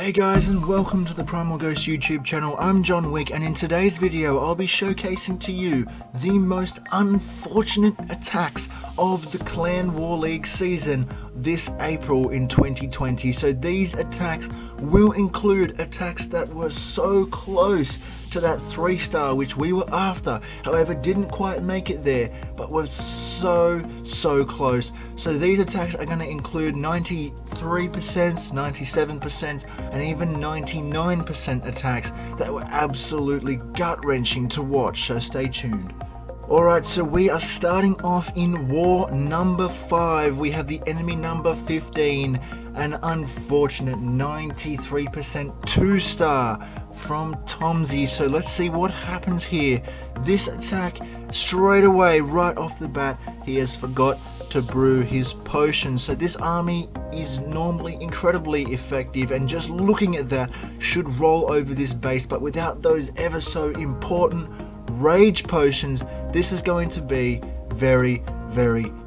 Hey guys, and welcome to the Primal Ghost YouTube channel. I'm John Wick, and in today's video I'll be showcasing to you the most unfortunate attacks of the Clan War League season this April in 2020. So these attacks will include attacks that were so close to that 3-star which we were after, however didn't quite make it there, but was so close. So these attacks are going to include 93%, 97% and even 99% attacks that were absolutely gut-wrenching to watch, so stay tuned. Alright, so we are starting off in war number 5. We have the enemy number 15, an unfortunate 93% 2-star from Tomsy. So let's see what happens here. This attack, straight away, right off the bat, he has forgot to brew his potion. So this army is normally incredibly effective, and just looking at that should roll over this base, but without those ever so important rage potions, this is going to be very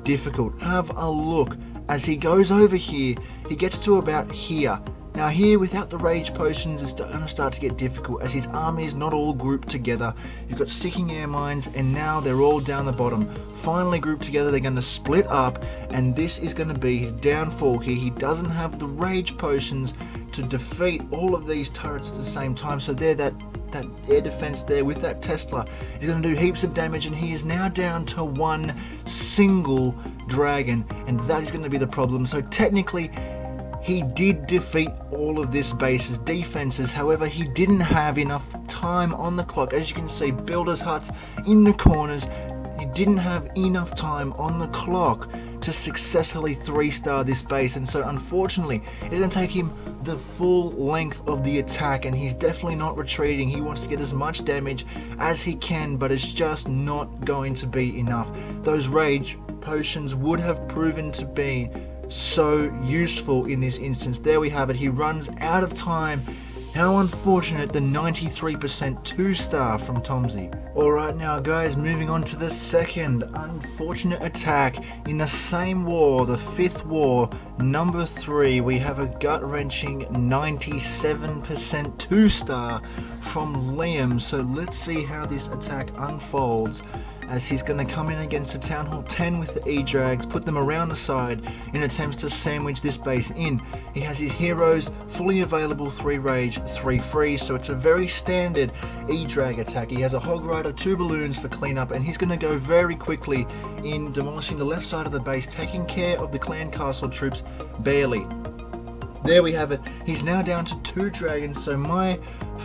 difficult. Have a look as he goes over here. He gets to about here. Now here, without the rage potions, it's going to start to get difficult as his army is not all grouped together. You've got sticking air mines, and now they're all down the bottom. Finally grouped together, they're going to split up, and this is going to be his downfall here. He doesn't have the rage potions to defeat all of these turrets at the same time. So there, that air defense there with that Tesla is going to do heaps of damage, and he is now down to one single dragon, and that is going to be the problem. So technically he did defeat all of this base's defenses, however he didn't have enough time on the clock. As you can see, builders huts in the corners, he didn't have enough time on the clock to successfully 3-star this base, and so unfortunately it's going to take him the full length of the attack, and he's definitely not retreating. He wants to get as much damage as he can, but it's just not going to be enough. Those rage potions would have proven to be so useful in this instance. There we have it, he runs out of time. How unfortunate, the 93% 2-star from Tomsy. Alright now guys, moving on to the second unfortunate attack in the same war, the 5th war, number 3. We have a gut-wrenching 97% 2-star from Liam. So let's see how this attack unfolds, as he's going to come in against a Town Hall 10 with the E-Drags, put them around the side in attempts to sandwich this base in. He has his heroes fully available, 3 rage, 3 freeze, so it's a very standard E-Drag attack. He has a Hog Rider, 2 balloons for cleanup, and he's going to go very quickly in demolishing the left side of the base, taking care of the clan castle troops barely. There we have it, he's now down to 2 dragons. So my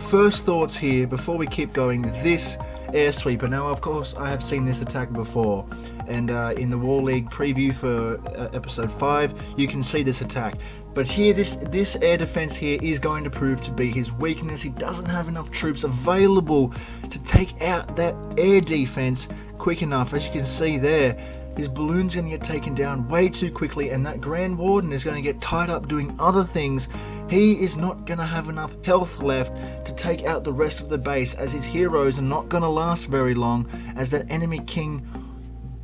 first thoughts here before we keep going, this air sweeper. Now of course I have seen this attack before, and in the War League preview for episode 5 you can see this attack, but here this air defense here is going to prove to be his weakness. He doesn't have enough troops available to take out that air defense quick enough. As you can see there, his balloon's going to get taken down way too quickly, and that Grand Warden is going to get tied up doing other things. He is not going to have enough health left to take out the rest of the base, as his heroes are not going to last very long, as that enemy king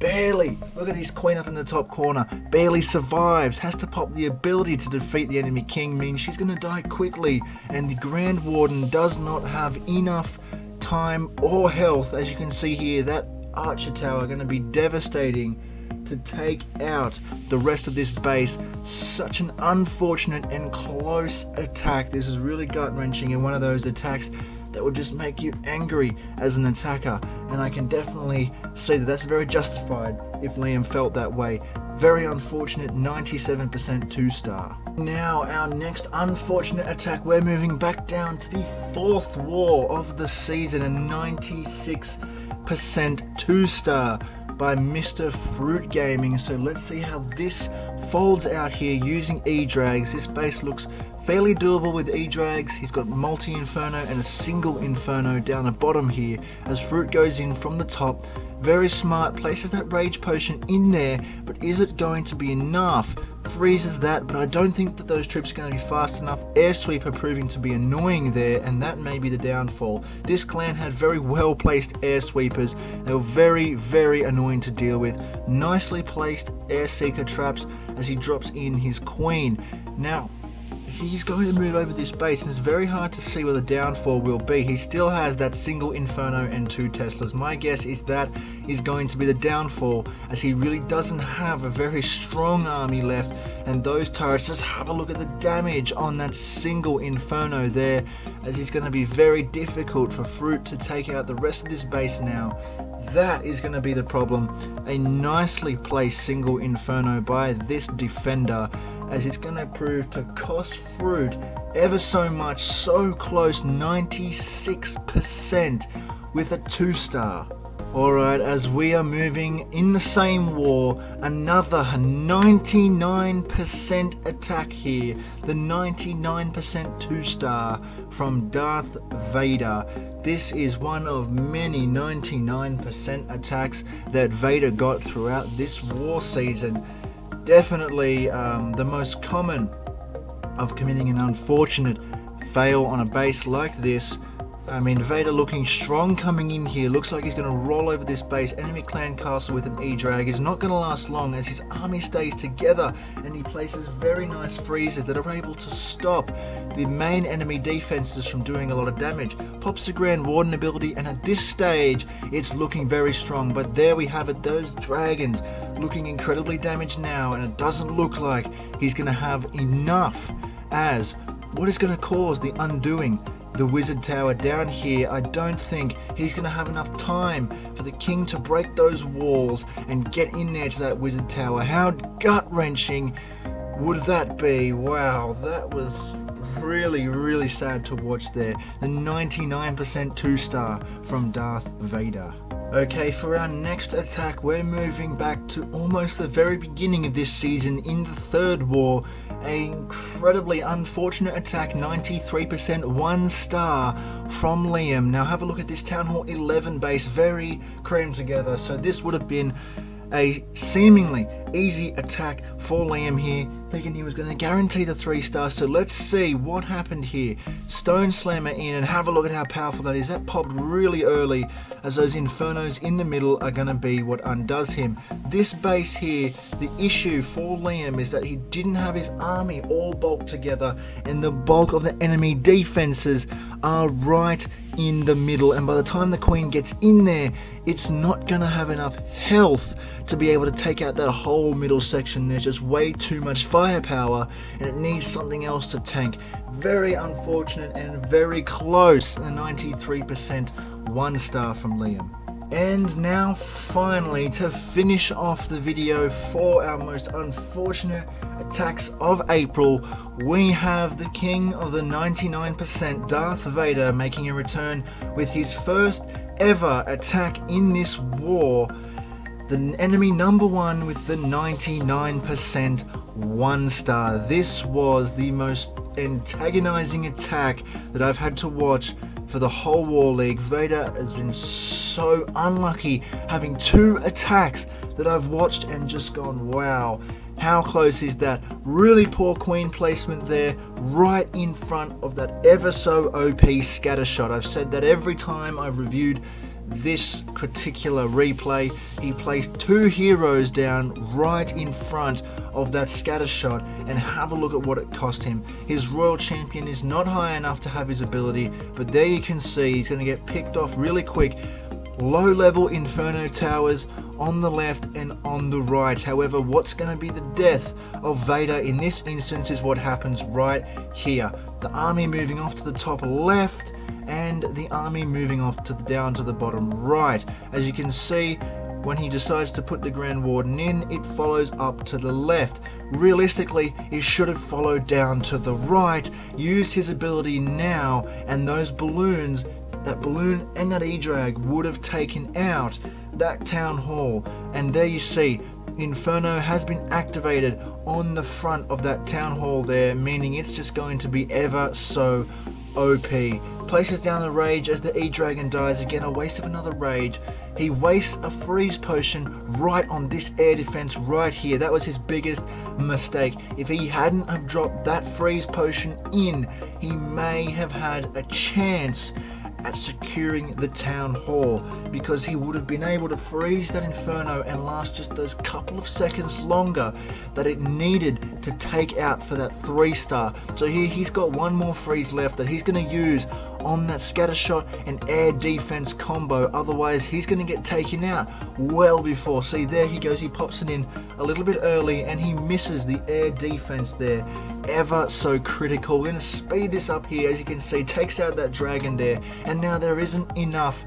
barely, look at his queen up in the top corner, barely survives, has to pop the ability to defeat the enemy king, means she's going to die quickly, and the Grand Warden does not have enough time or health. As you can see here, that archer tower going to be devastating to take out the rest of this base. Such an unfortunate and close attack. This is really gut-wrenching, and one of those attacks that would just make you angry as an attacker, and I can definitely see that that's very justified if Liam felt that way. Very unfortunate 97% 2-star. Now our next unfortunate attack, we're moving back down to the 4th war of the season, a 96% 2-star by Mr. Fruit Gaming. So let's see how this folds out here using E-Drags. This base looks fairly doable with E-Drags. He's got multi-inferno and a single inferno down the bottom here, as Fruit goes in from the top. Very smart, places that rage potion in there, but is it going to be enough? Freezes that, but I don't think that those troops are going to be fast enough. Air sweeper proving to be annoying there, and that may be the downfall. This clan had very well placed air sweepers. They were very annoying to deal with. Nicely placed air seeker traps as he drops in his queen. Now he's going to move over this base, and it's very hard to see where the downfall will be. He still has that single Inferno and 2 Teslas. My guess is that is going to be the downfall, as he really doesn't have a very strong army left. And those turrets, just have a look at the damage on that single Inferno there, as it's going to be very difficult for Fruit to take out the rest of this base now. That is going to be the problem. A nicely placed single Inferno by this defender, as it's going to prove to cost Fruit ever so much, so close, 96% with a 2-star. Alright, as we are moving in the same war, another 99% attack here. The 99% 2-star from Darth Vader. This is one of many 99% attacks that Vader got throughout this war season. Definitely the most common of committing an unfortunate fail on a base like this. I mean, Vader looking strong coming in here. Looks like he's going to roll over this base. Enemy clan castle with an E-Drag is not going to last long, as his army stays together, and he places very nice freezes that are able to stop the main enemy defenses from doing a lot of damage. Pops the Grand Warden ability, and at this stage it's looking very strong. But there we have it, those dragons looking incredibly damaged now, and it doesn't look like he's going to have enough, as what is going to cause the undoing the wizard tower down here. I don't think he's going to have enough time for the king to break those walls and get in there to that wizard tower. How gut-wrenching would that be? Wow, that was really sad to watch there. The 99% 2-star from Darth Vader. Okay, for our next attack, we're moving back to almost the very beginning of this season in the third war. An incredibly unfortunate attack, 93% 1-star from Liam. Now have a look at this Town Hall 11 base, very crammed together. So this would have been a seemingly easy attack for Liam here, thinking he was going to guarantee the 3-star. So let's see what happened here. Stone Slammer in, and have a look at how powerful that is. That popped really early, as those Infernos in the middle are going to be what undoes him. This base here, the issue for Liam is that he didn't have his army all bulked together, and the bulk of the enemy defenses are right in the middle, and by the time the Queen gets in there, it's not going to have enough health to be able to take out that whole middle section. There's just way too much firepower, and it needs something else to tank. Very unfortunate and very close. A 93% 1-star from Liam. And now finally, to finish off the video for our most unfortunate attacks of April, we have the king of the 99%, Darth Vader, making a return with his first ever attack in this war. The enemy number 1 with the 99% 1-star. This was the most antagonizing attack that I've had to watch for the whole War League. Vader has been so unlucky, having 2 attacks that I've watched and just gone, wow, how close is that? Really poor Queen placement there, right in front of that ever so OP scatter shot. I've said that every time I've reviewed this particular replay. He placed 2 heroes down right in front of that scatter shot, and have a look at what it cost him. His Royal Champion is not high enough to have his ability, but there you can see he's going to get picked off really quick. Low level Inferno towers on the left and on the right. However, what's going to be the death of Vader in this instance is what happens right here. The army moving off to the top left, and the army moving off to down to the bottom right. As you can see, when he decides to put the Grand Warden in, it follows up to the left. Realistically, he should have followed down to the right, used his ability now, and those balloons, that balloon and that E-Drag, would have taken out that Town Hall. And there you see, Inferno has been activated on the front of that Town Hall there, meaning it's just going to be ever so OP. Places down the rage as the E-Dragon dies. Again, a waste of another rage. He wastes a freeze potion right on this air defense right here. That was his biggest mistake. If he hadn't have dropped that freeze potion in, he may have had a chance at securing the town hall, because he would have been able to freeze that inferno and last just those couple of seconds longer that it needed to take out for that 3-star. So here he's got one more freeze left that he's going to use on that scatter shot and air defense combo, otherwise he's going to get taken out well before. See, there he goes, he pops it in a little bit early and he misses the air defense there, ever so critical. We're going to speed this up here, as you can see, takes out that dragon there, and now there isn't enough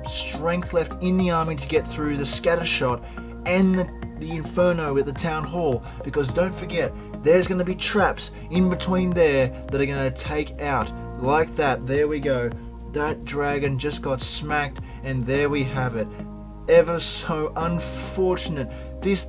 strength left in the army to get through the scatter shot and the inferno at the town hall, because don't forget, there's going to be traps in between there that are going to take out like that. There we go, that dragon just got smacked, and there we have it. Ever so unfortunate. This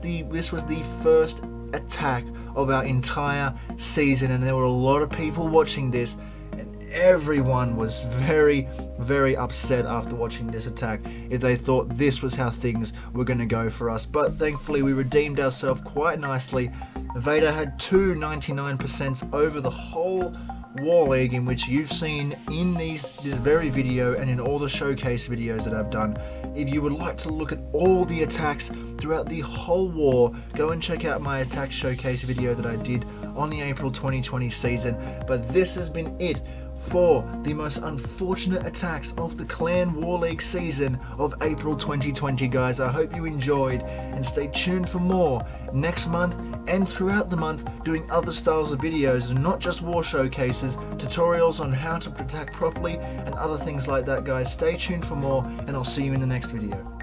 was the first attack of our entire season, and there were a lot of people watching this, and everyone was very, very upset after watching this attack if they thought this was how things were going to go for us. But thankfully we redeemed ourselves quite nicely. Vader had 2 99% over the whole War League, in which you've seen in this very video and in all the showcase videos that I've done. If you would like to look at all the attacks throughout the whole war, go and check out my attack showcase video that I did on the April 2020 season. But this has been it for the most unfortunate attacks of the Clan War League season of April 2020, guys. I hope you enjoyed, and stay tuned for more next month and throughout the month, doing other styles of videos, not just war showcases, tutorials on how to attack properly and other things like that, guys. Stay tuned for more, and I'll see you in the next video.